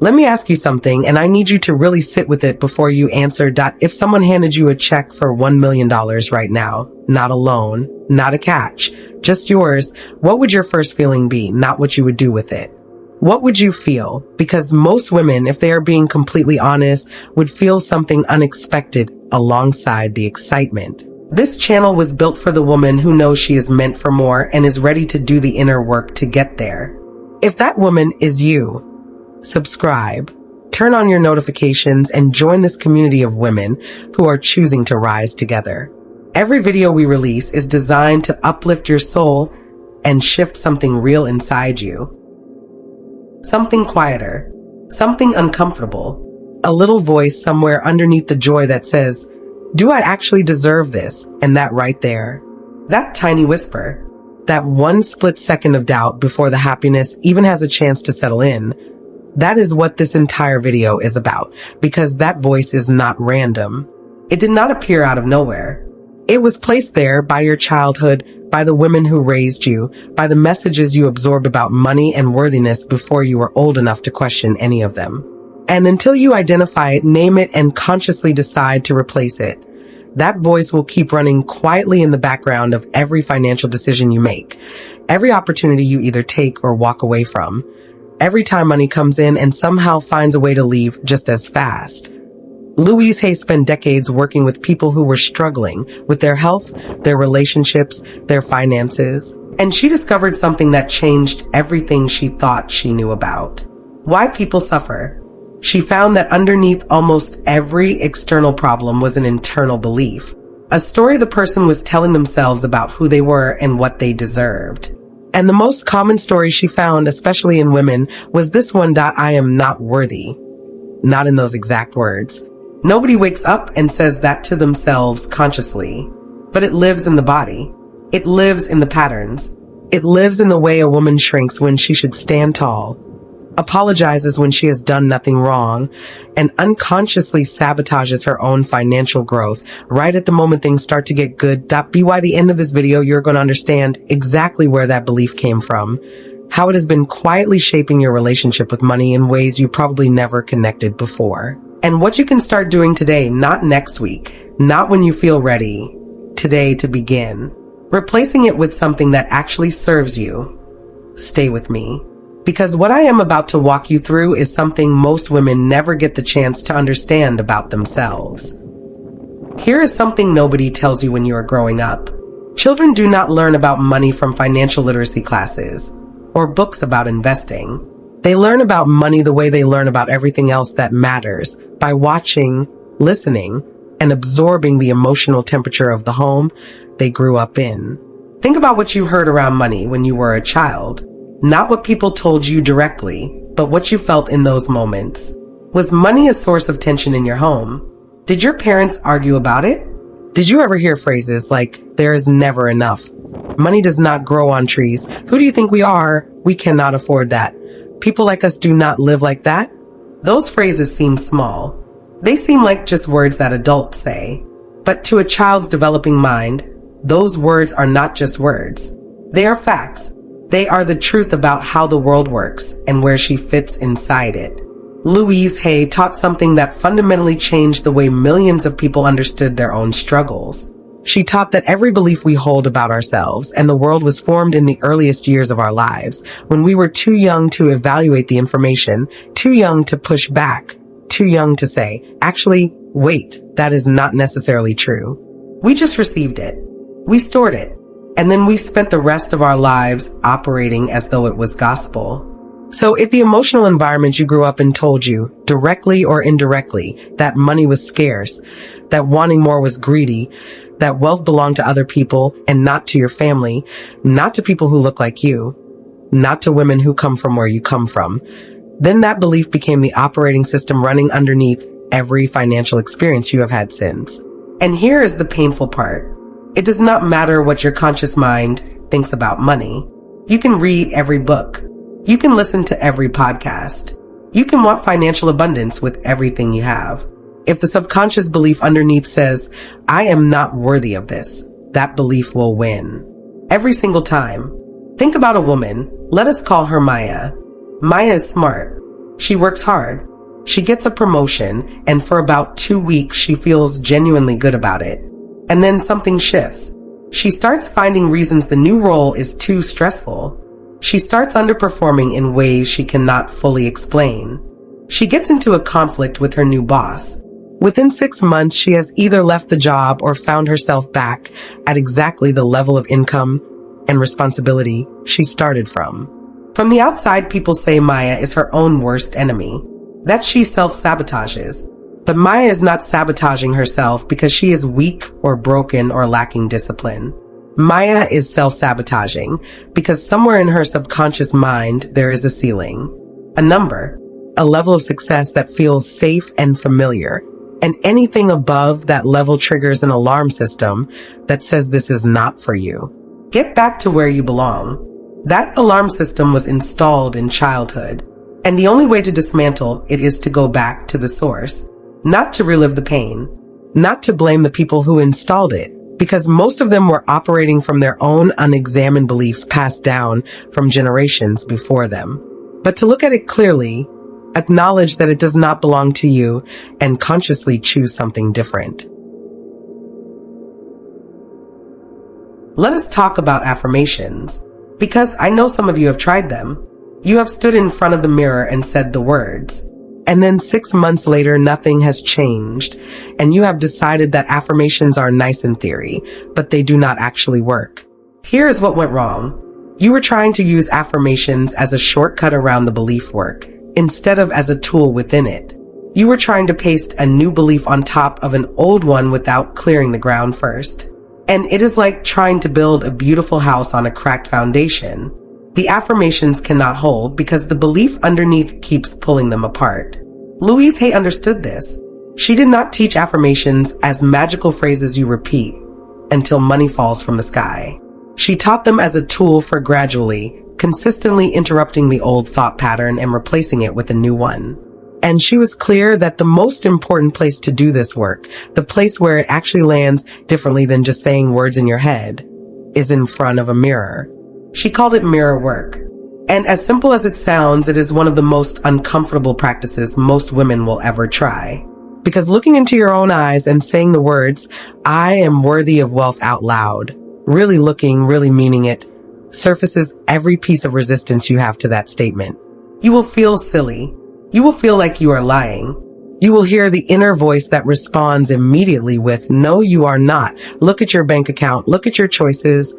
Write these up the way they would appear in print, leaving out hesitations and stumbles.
Let me ask you something, and I need you to really sit with it before you answer. If someone handed you a check for $1 million right now, not a loan, not a catch, just yours, what would your first feeling be? Not what you would do with it. What would you feel? Because most women, if they are being completely honest, would feel something unexpected alongside the excitement. This channel was built for the woman who knows she is meant for more and is ready to do the inner work to get there. If that woman is you, subscribe, turn on your notifications, and join this community of women who are choosing to rise together. Every video we release is designed to uplift your soul and shift something real inside you. Something quieter, something uncomfortable, a little voice somewhere underneath the joy that says, do I actually deserve this? And that right there, that tiny whisper, that one split second of doubt before the happiness even has a chance to settle in, that is what this entire video is about, because that voice is not random. It did not appear out of nowhere. It was placed there by your childhood, by the women who raised you, by the messages you absorbed about money and worthiness before you were old enough to question any of them. And until you identify it, name it, and consciously decide to replace it, that voice will keep running quietly in the background of every financial decision you make, every opportunity you either take or walk away from, every time money comes in and somehow finds a way to leave just as fast. Louise Hay spent decades working with people who were struggling with their health, their relationships, their finances, and she discovered something that changed everything she thought she knew about. Why people suffer. She found that underneath almost every external problem was an internal belief, a story the person was telling themselves about who they were and what they deserved. And the most common story she found, especially in women, was this one: I am not worthy. Not in those exact words. Nobody wakes up and says that to themselves consciously, but it lives in the body. It lives in the patterns. It lives in the way a woman shrinks when she should stand tall, apologizes when she has done nothing wrong, and unconsciously sabotages her own financial growth right at the moment things start to get good. By the end of this video, you're going to understand exactly where that belief came from, how it has been quietly shaping your relationship with money in ways you probably never connected before, and what you can start doing today, not next week, not when you feel ready, today to begin, replacing it with something that actually serves you. Stay with me, because what I am about to walk you through is something most women never get the chance to understand about themselves. Here is something nobody tells you when you are growing up. Children do not learn about money from financial literacy classes or books about investing. They learn about money the way they learn about everything else that matters, by watching, listening, and absorbing the emotional temperature of the home they grew up in. Think about what you heard around money when you were a child. Not what people told you directly, but what you felt in those moments. Was money a source of tension in your home? Did your parents argue about it? Did you ever hear phrases like, there is never enough? Money does not grow on trees. Who do you think we are? We cannot afford that. People like us do not live like that. Those phrases seem small. They seem like just words that adults say. But to a child's developing mind, those words are not just words. They are facts. They are the truth about how the world works and where she fits inside it. Louise Hay taught something that fundamentally changed the way millions of people understood their own struggles. She taught that every belief we hold about ourselves and the world was formed in the earliest years of our lives, when we were too young to evaluate the information, too young to push back, too young to say, actually, wait, that is not necessarily true. We just received it. We stored it. And then we spent the rest of our lives operating as though it was gospel. So if the emotional environment you grew up in told you, directly or indirectly, that money was scarce, that wanting more was greedy, that wealth belonged to other people and not to your family, not to people who look like you, not to women who come from where you come from, then that belief became the operating system running underneath every financial experience you have had since. And here is the painful part. It does not matter what your conscious mind thinks about money. You can read every book. You can listen to every podcast. You can want financial abundance with everything you have. If the subconscious belief underneath says, I am not worthy of this, that belief will win. Every single time. Think about a woman. Let us call her Maya. Maya is smart. She works hard. She gets a promotion, and for about 2 weeks she feels genuinely good about it. And then something shifts. She starts finding reasons the new role is too stressful. She starts underperforming in ways she cannot fully explain. She gets into a conflict with her new boss. Within 6 months, she has either left the job or found herself back at exactly the level of income and responsibility she started from. From the outside, people say Maya is her own worst enemy, that she self-sabotages. But Maya is not sabotaging herself because she is weak or broken or lacking discipline. Maya is self-sabotaging because somewhere in her subconscious mind there is a ceiling, a number, a level of success that feels safe and familiar. And anything above that level triggers an alarm system that says this is not for you. Get back to where you belong. That alarm system was installed in childhood. And the only way to dismantle it is to go back to the source. Not to relive the pain. Not to blame the people who installed it. Because most of them were operating from their own unexamined beliefs passed down from generations before them. But to look at it clearly, acknowledge that it does not belong to you, and consciously choose something different. Let us talk about affirmations, because I know some of you have tried them. You have stood in front of the mirror and said the words, and then 6 months later, nothing has changed, and you have decided that affirmations are nice in theory, but they do not actually work. Here is what went wrong. You were trying to use affirmations as a shortcut around the belief work, instead of as a tool within it. You were trying to paste a new belief on top of an old one without clearing the ground first. And it is like trying to build a beautiful house on a cracked foundation. The affirmations cannot hold because the belief underneath keeps pulling them apart. Louise Hay understood this. She did not teach affirmations as magical phrases you repeat until money falls from the sky. She taught them as a tool for gradually, consistently interrupting the old thought pattern and replacing it with a new one. And she was clear that the most important place to do this work, the place where it actually lands differently than just saying words in your head, is in front of a mirror. She called it mirror work. And as simple as it sounds, it is one of the most uncomfortable practices most women will ever try. Because looking into your own eyes and saying the words, "I am worthy of wealth" out loud, really looking, really meaning it, surfaces every piece of resistance you have to that statement. You will feel silly. You will feel like you are lying. You will hear the inner voice that responds immediately with, "No, you are not. Look at your bank account. Look at your choices.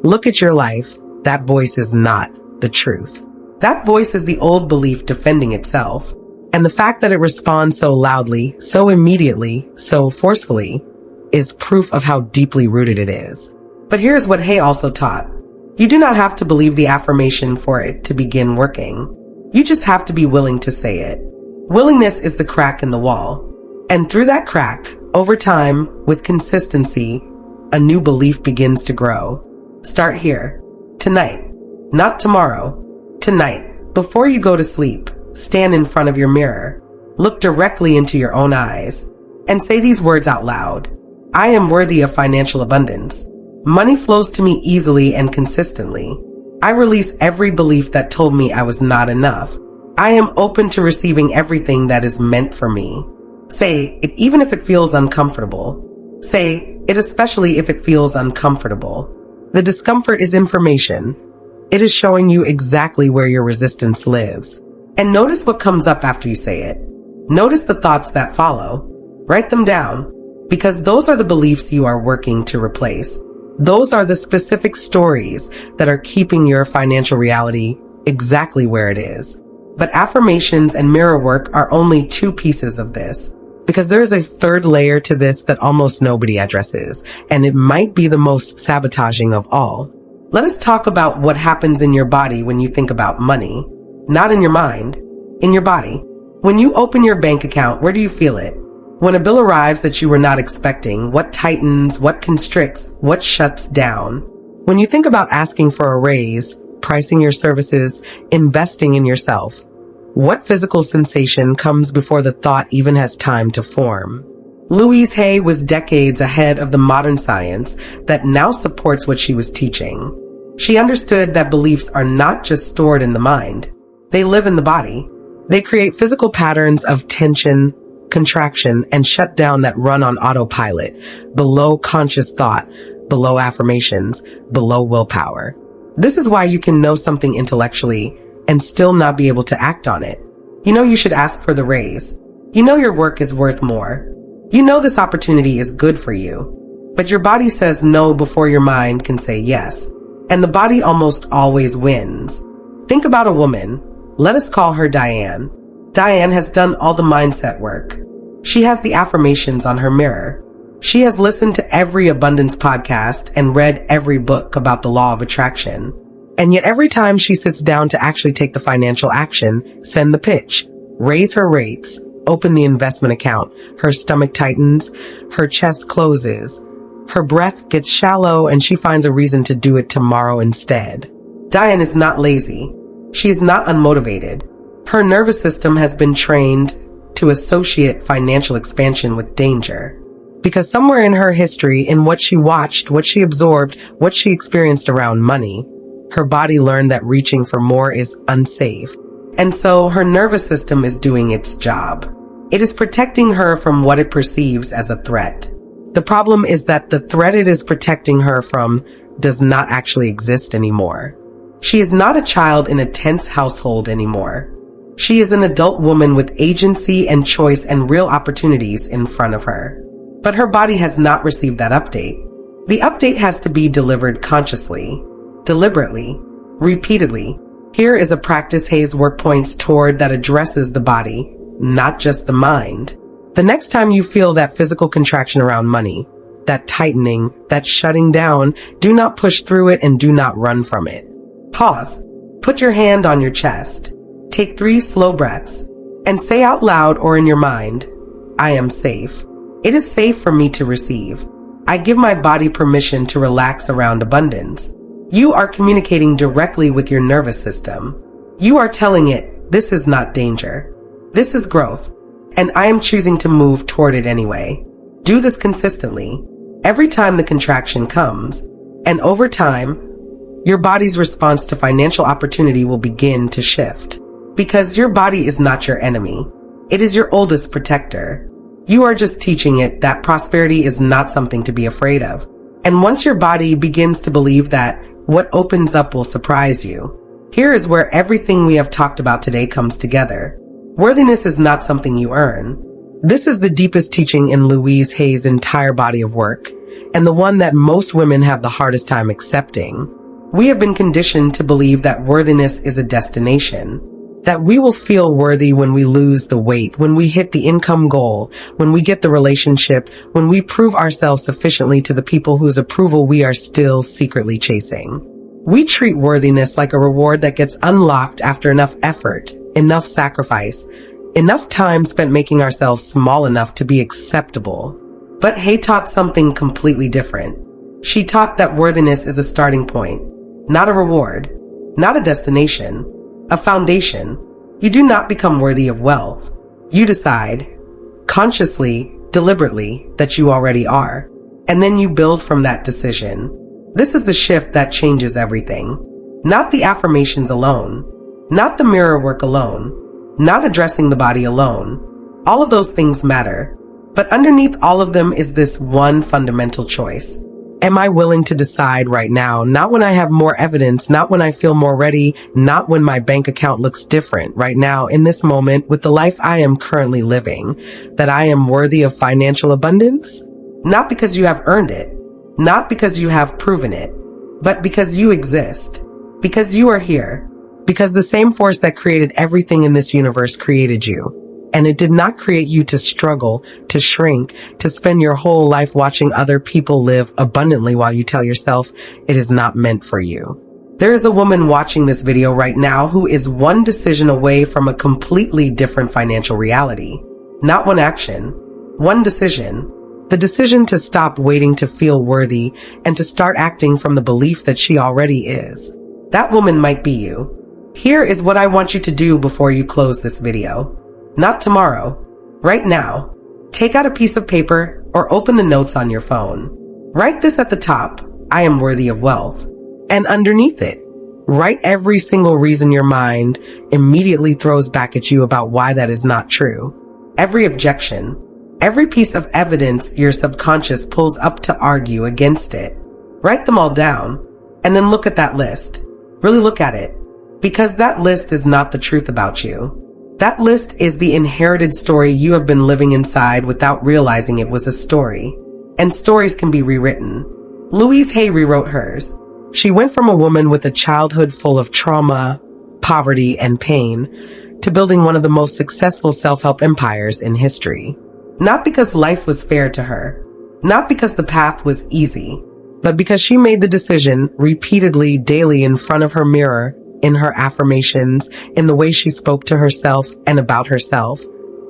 Look at your life." That voice is not the truth. That voice is the old belief defending itself. And the fact that it responds so loudly, so immediately, so forcefully, is proof of how deeply rooted it is. But here's what Hay also taught. You do not have to believe the affirmation for it to begin working. You just have to be willing to say it. Willingness is the crack in the wall. And through that crack, over time, with consistency, a new belief begins to grow. Start here. Tonight. Not tomorrow. Tonight. Before you go to sleep, stand in front of your mirror. Look directly into your own eyes. And say these words out loud. I am worthy of financial abundance. Money flows to me easily and consistently. I release every belief that told me I was not enough. I am open to receiving everything that is meant for me. Say it even if it feels uncomfortable. Say it especially if it feels uncomfortable. The discomfort is information. It is showing you exactly where your resistance lives. And notice what comes up after you say it. Notice the thoughts that follow. Write them down, because those are the beliefs you are working to replace. Those are the specific stories that are keeping your financial reality exactly where it is. But affirmations and mirror work are only 2 pieces of this, because there is a third layer to this that almost nobody addresses, and it might be the most sabotaging of all. Let us talk about what happens in your body when you think about money. Not in your mind, in your body. When you open your bank account, where do you feel it? When a bill arrives that you were not expecting, what tightens, what constricts, what shuts down? When you think about asking for a raise, pricing your services, investing in yourself, what physical sensation comes before the thought even has time to form? Louise Hay was decades ahead of the modern science that now supports what she was teaching. She understood that beliefs are not just stored in the mind. They live in the body. They create physical patterns of tension, contraction, and shutdown that run on autopilot, below conscious thought, below affirmations, below willpower. This is why you can know something intellectually and still not be able to act on it. You know you should ask for the raise. You know your work is worth more. You know this opportunity is good for you. But your body says no before your mind can say yes. And the body almost always wins. Think about a woman. Let us call her Diane. Diane has done all the mindset work. She has the affirmations on her mirror. She has listened to every abundance podcast and read every book about the law of attraction. And yet every time she sits down to actually take the financial action, send the pitch, raise her rates, open the investment account, her stomach tightens, her chest closes, her breath gets shallow, and she finds a reason to do it tomorrow instead. Diane is not lazy. She is not unmotivated. Her nervous system has been trained to associate financial expansion with danger. Because somewhere in her history, in what she watched, what she absorbed, what she experienced around money, her body learned that reaching for more is unsafe. And so her nervous system is doing its job. It is protecting her from what it perceives as a threat. The problem is that the threat it is protecting her from does not actually exist anymore. She is not a child in a tense household anymore. She is an adult woman with agency and choice and real opportunities in front of her. But her body has not received that update. The update has to be delivered consciously, deliberately, repeatedly. Here is a practice Hayes work points toward that addresses the body, not just the mind. The next time you feel that physical contraction around money, that tightening, that shutting down, do not push through it and do not run from it. Pause. Put your hand on your chest. Take 3 slow breaths and say out loud or in your mind, I am safe. It is safe for me to receive. I give my body permission to relax around abundance. You are communicating directly with your nervous system. You are telling it, this is not danger. This is growth, and I am choosing to move toward it anyway. Do this consistently, every time the contraction comes, and over time, your body's response to financial opportunity will begin to shift. Because your body is not your enemy. It is your oldest protector. You are just teaching it that prosperity is not something to be afraid of. And once your body begins to believe that, what opens up will surprise you. Here is where everything we have talked about today comes together. Worthiness is not something you earn. This is the deepest teaching in Louise Hay's entire body of work, and the one that most women have the hardest time accepting. We have been conditioned to believe that worthiness is a destination. That we will feel worthy when we lose the weight, when we hit the income goal, when we get the relationship, when we prove ourselves sufficiently to the people whose approval we are still secretly chasing. We treat worthiness like a reward that gets unlocked after enough effort, enough sacrifice, enough time spent making ourselves small enough to be acceptable. But Hay taught something completely different. She taught that worthiness is a starting point, not a reward, not a destination. A foundation. You do not become worthy of wealth. You decide, consciously, deliberately, that you already are. And then you build from that decision. This is the shift that changes everything. Not the affirmations alone. Not the mirror work alone. Not addressing the body alone. All of those things matter. But underneath all of them is this one fundamental choice. Am I willing to decide right now, not when I have more evidence, not when I feel more ready, not when my bank account looks different, right now, in this moment, with the life I am currently living, that I am worthy of financial abundance? Not because you have earned it, not because you have proven it, but because you exist, because you are here, because the same force that created everything in this universe created you. And it did not create you to struggle, to shrink, to spend your whole life watching other people live abundantly while you tell yourself it is not meant for you. There is a woman watching this video right now who is one decision away from a completely different financial reality. Not one action, one decision. The decision to stop waiting to feel worthy and to start acting from the belief that she already is. That woman might be you. Here is what I want you to do before you close this video. Not tomorrow, right now. Take out a piece of paper or open the notes on your phone. Write this at the top, I am worthy of wealth. And underneath it, Write every single reason your mind immediately throws back at you about why that is not true. Every objection, every piece of evidence your subconscious pulls up to argue against it. Write them all down, and then look at that list. Really look at it, because that list is not the truth about you. That list is the inherited story you have been living inside without realizing it was a story. And stories can be rewritten. Louise Hay rewrote hers. She went from a woman with a childhood full of trauma, poverty, and pain to building one of the most successful self-help empires in history. Not because life was fair to her, not because the path was easy, but because she made the decision repeatedly, daily in front of her mirror, in her affirmations, in the way she spoke to herself and about herself,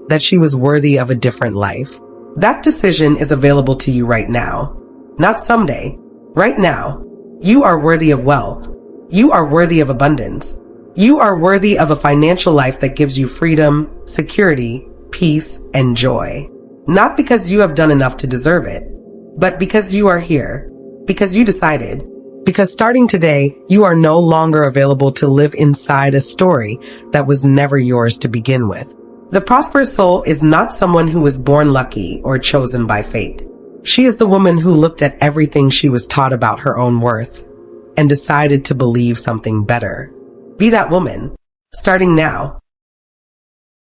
that she was worthy of a different life. That decision is available to you right now. Not someday. Right now. You are worthy of wealth. You are worthy of abundance. You are worthy of a financial life that gives you freedom, security, peace, and joy. Not because you have done enough to deserve it, but because you are here. Because you decided. Because starting today, you are no longer available to live inside a story that was never yours to begin with. The prosperous soul is not someone who was born lucky or chosen by fate. She is the woman who looked at everything she was taught about her own worth and decided to believe something better. Be that woman, starting now.